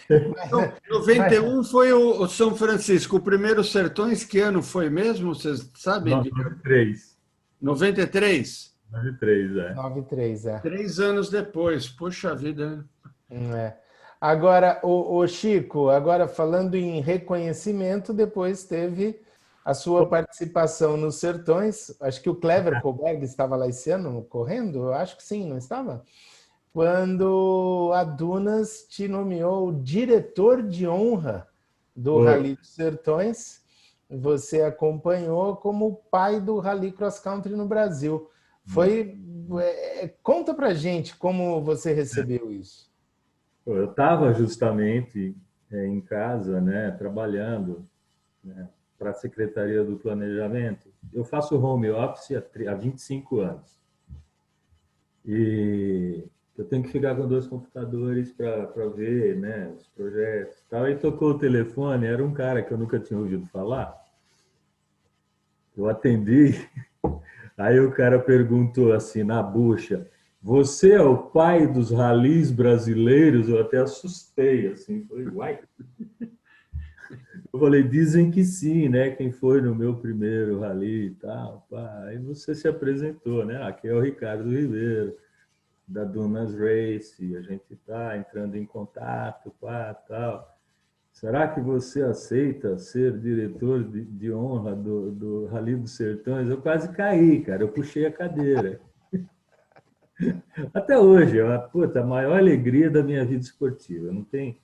Então, 91 foi o São Francisco. O primeiro Sertões, que ano foi mesmo? Vocês sabem? 93. 93? 93, é. 93, é. 3 anos depois. Poxa vida. É. Agora, o Chico, agora falando em reconhecimento, depois teve a sua participação nos Sertões. Acho que o Clever Koberg estava lá esse ano correndo, eu acho que sim, não estava? Quando a Dunas te nomeou diretor de honra do Foi. Rally dos Sertões, você acompanhou como o pai do Rally Cross Country no Brasil. Conta pra gente como você recebeu isso. Eu estava justamente em casa, né, trabalhando, né, para a Secretaria do Planejamento. Eu faço home office há 25 anos. E eu tenho que ficar com 2 computadores para ver, né, os projetos e tal. Aí tocou o telefone, era um cara que eu nunca tinha ouvido falar. Eu atendi, aí o cara perguntou assim, na bucha, você é o pai dos ralis brasileiros? Eu até assustei, assim, falei, uai. Eu falei, dizem que sim, né? Quem foi no meu primeiro rally e tal. Pá. Aí você se apresentou, né? Aqui é o Ricardo Ribeiro, da Dunas Race, a gente está entrando em contato, pá, tal. Será que você aceita ser diretor de honra do Rally dos Sertões? Eu quase caí, cara, eu puxei a cadeira. Até hoje, a maior alegria da minha vida esportiva. Não tem,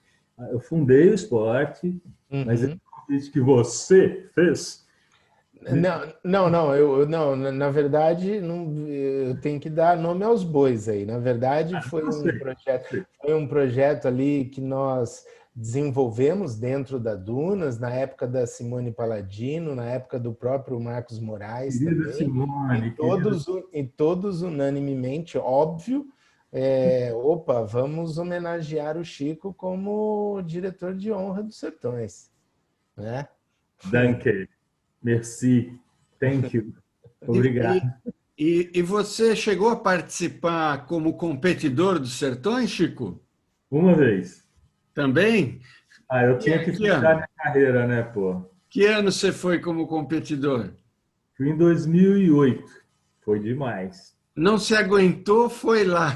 eu fundei o esporte, mas esse convite que você fez. Não, na verdade, não, eu tenho que dar nome aos bois aí. Na verdade, foi um projeto ali que nós desenvolvemos dentro da Dunas, na época da Simone Paladino, na época do próprio Marcos Moraes Querida também, Simone, querida... e todos unanimemente, óbvio, vamos homenagear o Chico como diretor de honra dos Sertões, né? Danke, merci, thank you, E, obrigado. e você chegou a participar como competidor dos Sertões, Chico? Uma vez. Também? Eu tinha que Que fechar ano? minha carreira, né, pô? Que ano você foi como competidor? Fui em 2008, foi demais. Não se aguentou, foi lá.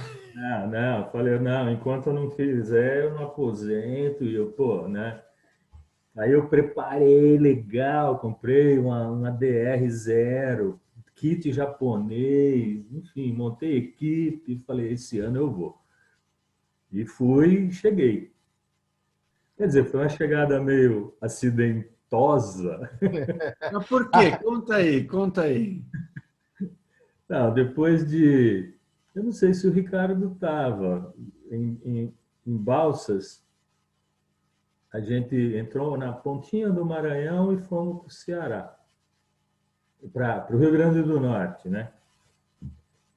Não, falei, não, enquanto eu não fizer, eu não aposento, e eu, pô, né? Aí eu preparei legal, comprei uma DR 0, kit japonês, enfim, montei equipe, falei, esse ano eu vou. E fui e cheguei. Quer dizer, foi uma chegada meio acidentosa. Mas por quê? Conta aí, conta aí. Não, depois de... Eu não sei se o Ricardo estava em Balsas, a gente entrou na pontinha do Maranhão e fomos para o Ceará, para o Rio Grande do Norte, né?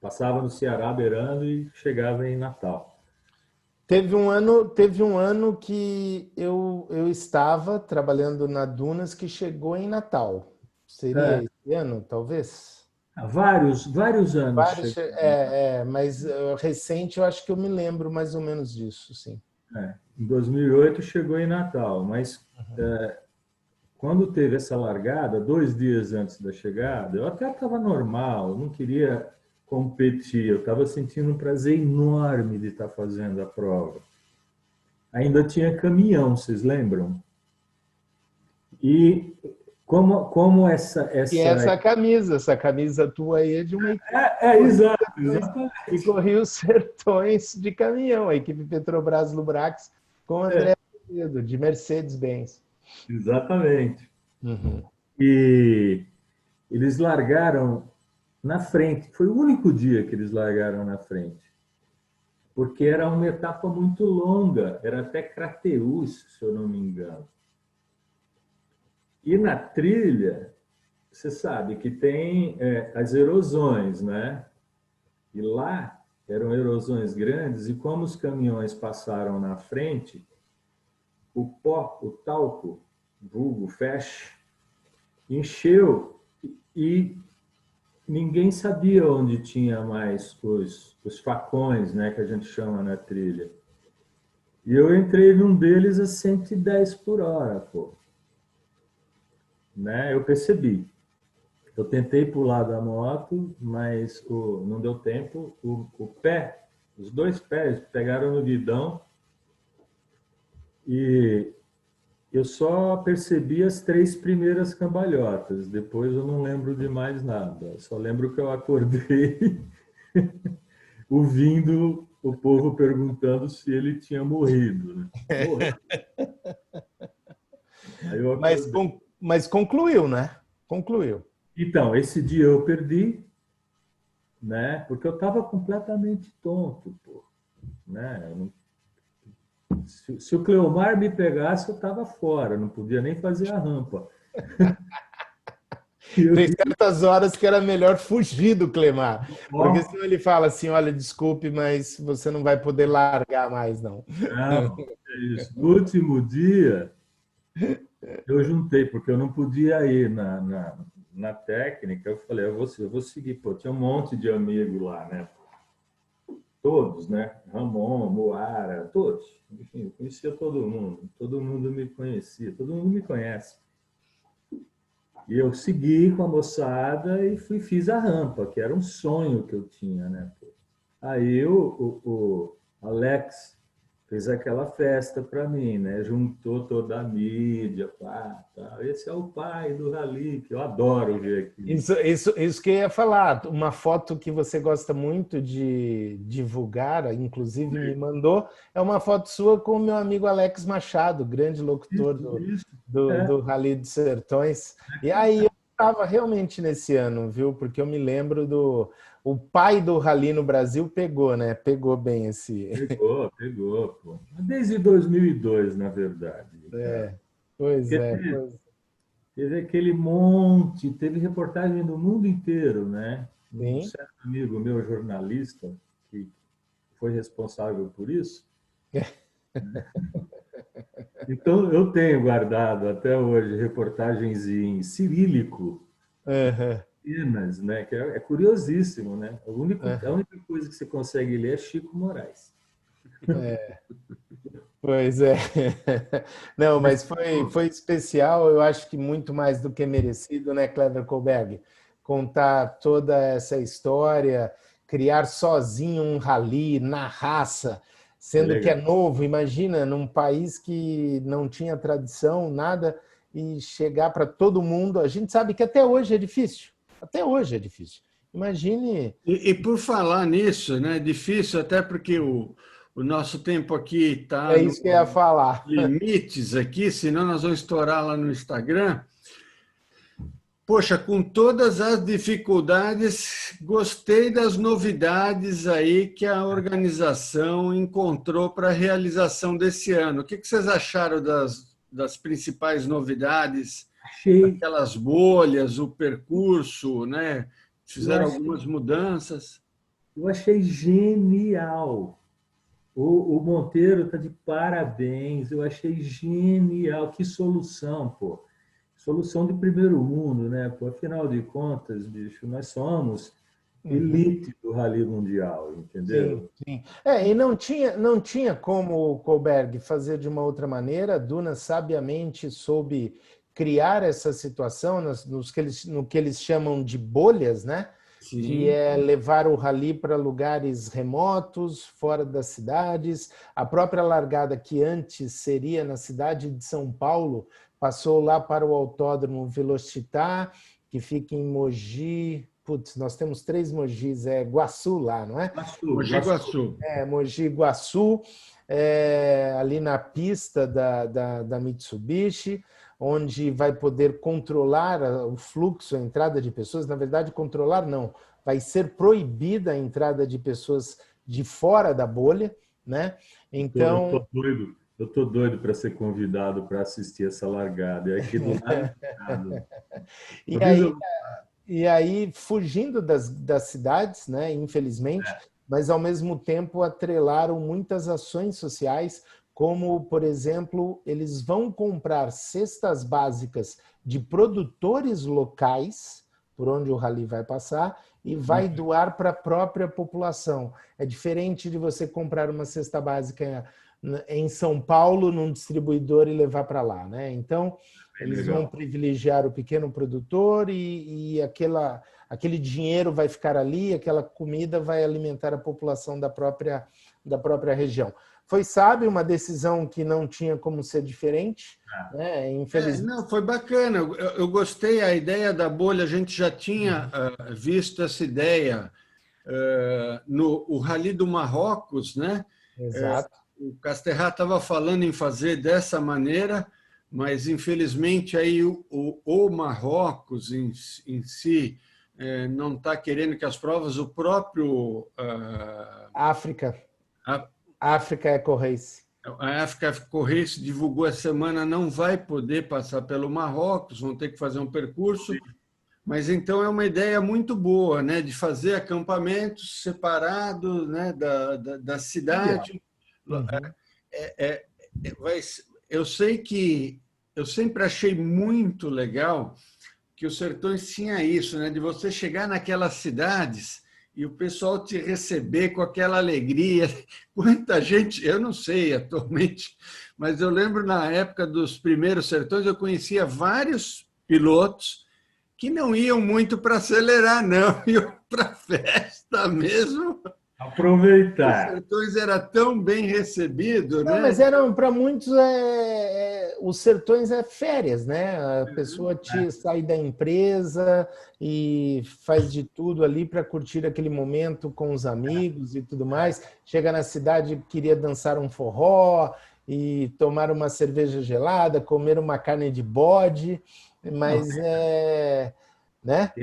Passava no Ceará beirando e chegava em Natal. Teve um ano que eu estava trabalhando na Dunas que chegou em Natal. Seria esse ano, talvez? Vários anos chegou. Mas recente eu acho que eu me lembro mais ou menos disso, sim. Em 2008 chegou em Natal, mas quando teve essa largada, 2 dias antes da chegada, eu até estava normal, não queria competir, eu estava sentindo um prazer enorme de estar fazendo a prova. Ainda tinha caminhão, vocês lembram? E como E essa camisa tua aí é de uma equipe exatamente. que corria os sertões de caminhão, a equipe Petrobras Lubrax com André Azevedo, de Mercedes-Benz. Exatamente. Uhum. E eles largaram na frente. Foi o único dia que eles largaram na frente. Porque era uma etapa muito longa. Era até Crateús, se eu não me engano. E na trilha, você sabe que tem as erosões, né? E lá eram erosões grandes, e como os caminhões passaram na frente, o pó, o talco, vulgo feche, encheu e ninguém sabia onde tinha mais os facões, né, que a gente chama na trilha. E eu entrei num deles a 110 por hora, pô. Né? Eu percebi. Eu tentei pular da moto, mas não deu tempo. Os dois pés pegaram no guidão e eu só percebi as 3 primeiras cambalhotas. Depois eu não lembro de mais nada. Só lembro que eu acordei ouvindo o povo perguntando se ele tinha morrido. Né? Morreu. Aí eu acordei. Mas concluiu, né? Concluiu. Então, esse dia eu perdi, né? Porque eu estava completamente tonto, pô. Né? Se o Cleomar me pegasse, eu estava fora, não podia nem fazer a rampa. Tem certas horas que era melhor fugir do Clemar, porque senão ele fala assim, olha, desculpe, mas você não vai poder largar mais, não. Não, é isso. No último dia, eu juntei, porque eu não podia ir na técnica. Eu falei, eu vou seguir. Pô, tinha um monte de amigo lá, né? Todos, né? Ramon, Moara, todos. Enfim, eu conhecia todo mundo me conhecia, todo mundo me conhece. E eu segui com a moçada e fiz a rampa, que era um sonho que eu tinha, né? Aí o Alex fez aquela festa para mim, né? Juntou toda a mídia, pá, tá. Esse é o pai do rally, que eu adoro ver aqui. Isso que eu ia falar. Uma foto que você gosta muito de divulgar, inclusive me mandou, é uma foto sua com o meu amigo Alex Machado, grande locutor do Rally dos Sertões. E aí eu estava realmente nesse ano, viu? Porque eu me lembro o pai do Rally no Brasil pegou, né? Pegou bem esse... Pegou, pô. Desde 2002, na verdade. Pois é. Teve aquele monte, teve reportagem do mundo inteiro, né? Um certo amigo meu, jornalista, que foi responsável por isso. Então, eu tenho guardado até hoje reportagens em cirílico, pequenas, né? Que é curiosíssimo, né? A única coisa que você consegue ler é Chico Moraes. Pois é. Não, mas foi especial, eu acho que muito mais do que merecido, né, Clever Kohlberg? Contar toda essa história, criar sozinho um rally na raça, sendo que é novo. Imagina, num país que não tinha tradição, nada, e chegar para todo mundo. A gente sabe que até hoje é difícil. Até hoje é difícil. Imagine... E por falar nisso, né, é difícil até porque o nosso tempo aqui está É isso que eu ia falar. limites aqui, senão nós vamos estourar lá no Instagram. Poxa, com todas as dificuldades, gostei das novidades aí que a organização encontrou para a realização desse ano. O que vocês acharam das principais novidades? Aquelas bolhas, o percurso, né? Fizeram algumas mudanças. Eu achei genial. O Monteiro está de parabéns. Eu achei genial. Que solução, pô. Solução de primeiro mundo, né? Pô, afinal de contas, bicho, nós somos elite do Rally Mundial, entendeu? Sim. E não tinha como o Kohlberg fazer de uma outra maneira. A Duna sabiamente soube criar essa situação no que eles chamam de bolhas, né? Sim. Que é levar o rally para lugares remotos, fora das cidades. A própria largada, que antes seria na cidade de São Paulo, passou lá para o Autódromo Velocitar, que fica em Mogi. Putz, nós temos 3 Mogis, é Guaçu lá, não é? Mogi Guaçu. Mogi Guaçu, ali na pista da Mitsubishi, onde vai poder controlar o fluxo, a entrada de pessoas. Na verdade, controlar não, vai ser proibida a entrada de pessoas de fora da bolha, né? Então, Eu tô doido. Eu tô doido para ser convidado para assistir essa largada. É aqui do lado. E aí, e aí, fugindo das cidades, né, infelizmente, mas ao mesmo tempo atrelaram muitas ações sociais, como, por exemplo, eles vão comprar cestas básicas de produtores locais, por onde o Rally vai passar, e vai doar para a própria população. É diferente de você comprar uma cesta básica em São Paulo, num distribuidor e levar para lá, né? Então, eles vão privilegiar o pequeno produtor e aquele dinheiro vai ficar ali, aquela comida vai alimentar a população da própria região. Foi, sabe, uma decisão que não tinha como ser diferente, né? Infelizmente. Não, foi bacana. Eu gostei a ideia da bolha. A gente já tinha visto essa ideia no o Rally do Marrocos, né? Exato. O Casterra estava falando em fazer dessa maneira, mas infelizmente aí o Marrocos em si não está querendo que as provas, o próprio África Eco Race. A África Eco Race divulgou essa semana, não vai poder passar pelo Marrocos, vão ter que fazer um percurso, mas então é uma ideia muito boa, né, de fazer acampamentos separados, né, da cidade. Uhum. Eu sei que eu sempre achei muito legal que os Sertões tinha isso, né, de você chegar naquelas cidades e o pessoal te receber com aquela alegria. Quanta gente, eu não sei atualmente, mas eu lembro na época dos primeiros Sertões, eu conhecia vários pilotos que não iam muito para acelerar, não, iam para festa mesmo. Aproveitar. Os Sertões era tão bem recebido, não, né? Mas eram, para muitos, os Sertões é férias, né? A pessoa sai da empresa e faz de tudo ali para curtir aquele momento com os amigos e tudo mais. Chega na cidade, queria dançar um forró e tomar uma cerveja gelada, comer uma carne de bode, mas né?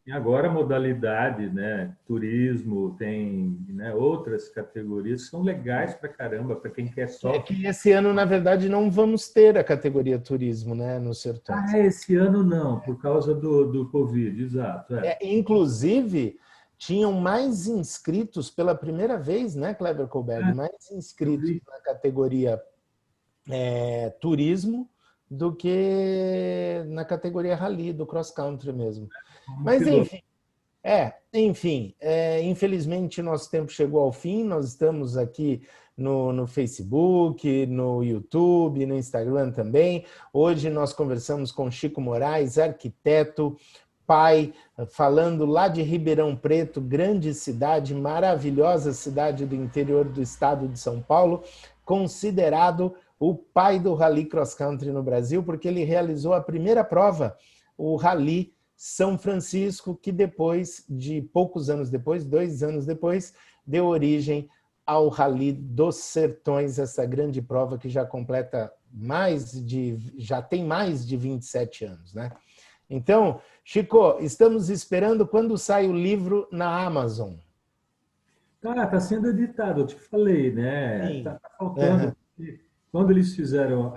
E agora a modalidade, né? Turismo, tem, né, outras categorias que são legais para caramba, para quem quer só. É que esse ano, na verdade, não vamos ter a categoria turismo, né, nos Sertões. Esse ano não, por causa do Covid, exato. Inclusive, tinham mais inscritos pela primeira vez, né, Cleber Colberg? Mais inscritos na categoria turismo do que na categoria rally, do cross country mesmo. Mas, enfim, infelizmente nosso tempo chegou ao fim, nós estamos aqui no Facebook, no YouTube, no Instagram também. Hoje nós conversamos com Chico Moraes, arquiteto, pai, falando lá de Ribeirão Preto, grande cidade, maravilhosa cidade do interior do estado de São Paulo, considerado o pai do Rally Cross Country no Brasil, porque ele realizou a primeira prova, o Rally São Francisco, que depois de poucos anos depois, 2 anos depois, deu origem ao Rally dos Sertões, essa grande prova que já completa já tem mais de 27 anos, né? Então, Chico, estamos esperando quando sai o livro na Amazon. Tá sendo editado, eu te falei, né? Tá faltando. Quando eles fizeram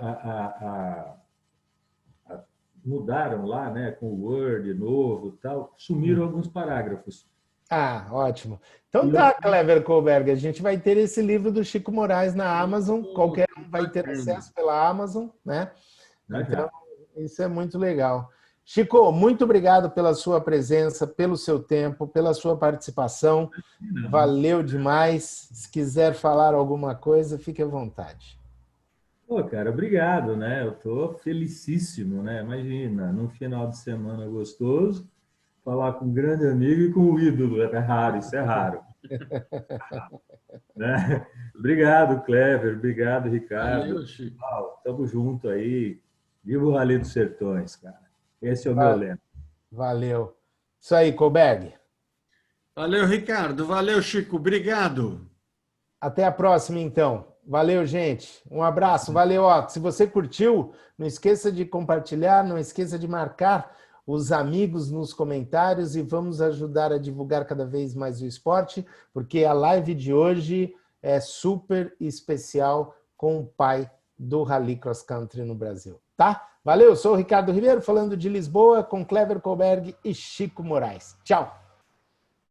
mudaram lá, né, com o Word novo e tal, sumiram alguns parágrafos. Ótimo. Então tá, Cleber Colberg, a gente vai ter esse livro do Chico Moraes na Amazon, qualquer um vai ter acesso pela Amazon, né? Então, isso é muito legal. Chico, muito obrigado pela sua presença, pelo seu tempo, pela sua participação. Valeu demais. Se quiser falar alguma coisa, fique à vontade. Pô, cara, obrigado, né? Eu tô felicíssimo, né? Imagina, num final de semana gostoso, falar com um grande amigo e com um ídolo. É raro, isso é raro. Né? Obrigado, Clever. Obrigado, Ricardo. Valeu, Chico. Tamo junto aí. Viva o Rally dos Sertões, cara. Esse é o meu lema. Valeu. Isso aí, Colberg. Valeu, Ricardo. Valeu, Chico. Obrigado. Até a próxima, então. Valeu, gente. Um abraço. Valeu. Se você curtiu, não esqueça de compartilhar, não esqueça de marcar os amigos nos comentários e vamos ajudar a divulgar cada vez mais o esporte, porque a live de hoje é super especial com o pai do Rally Cross Country no Brasil, tá? Valeu, sou o Ricardo Ribeiro, falando de Lisboa com Clever Kohlberg e Chico Moraes. Tchau!